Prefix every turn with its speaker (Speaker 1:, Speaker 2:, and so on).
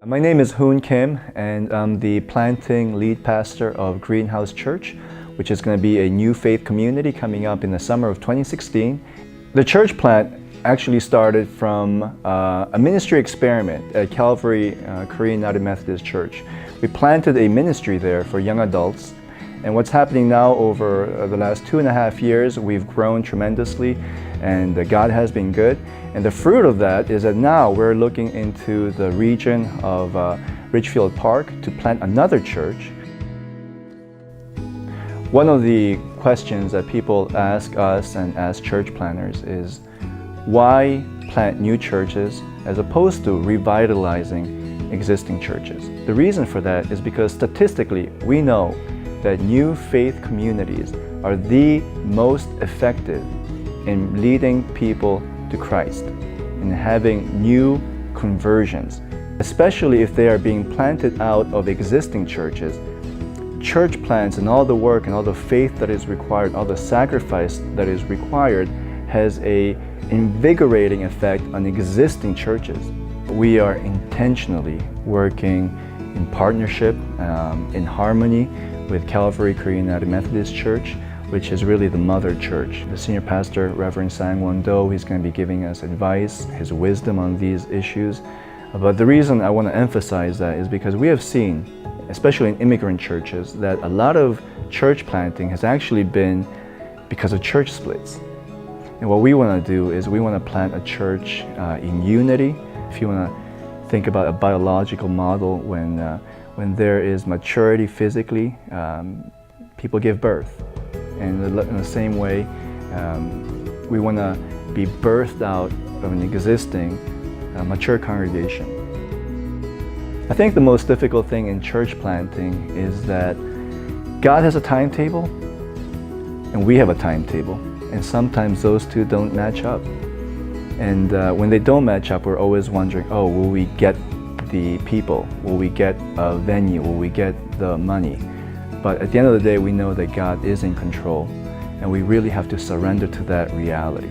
Speaker 1: My name is Hoon Kim, and I'm the planting lead pastor of Greenhouse Church, which is going to be a new faith community coming up in the summer of 2016. The church plant actually started from a ministry experiment at Calvary Korean United Methodist Church. We planted a ministry there for young adults, and what's happening now over the last 2.5 years, we've grown tremendously, and God has been good. And the fruit of that is that now we're looking into the region of Ridgefield Park to plant another church. One of the questions that people ask us and ask church planners is, why plant new churches as opposed to revitalizing existing churches? The reason for that is because statistically we know that new faith communities are the most effective in leading people to Christ, in having new conversions, especially if they are being planted out of existing churches. Church plants and all the work and all the faith that is required, all the sacrifice that is required, has a invigorating effect on existing churches. We are intentionally working in partnership, in harmony with Calvary Korean United Methodist Church, which is really the mother church. The senior pastor, Reverend Sang-Won Do, he's going to be giving us advice, his wisdom on these issues. But the reason I want to emphasize that is because we have seen, especially in immigrant churches, that a lot of church planting has actually been because of church splits. And what we want to do is we want to plant a church in unity. If you want to think about a biological model, when there is maturity physically, people give birth. And in the same way, we want to be birthed out of an existing mature congregation. I think the most difficult thing in church planting is that God has a timetable and we have a timetable, and sometimes those two don't match up. And when they don't match up, we're always wondering, oh, will we get the people? Will we get a venue? Will we get the money? But at the end of the day, we know that God is in control, and we really have to surrender to that reality.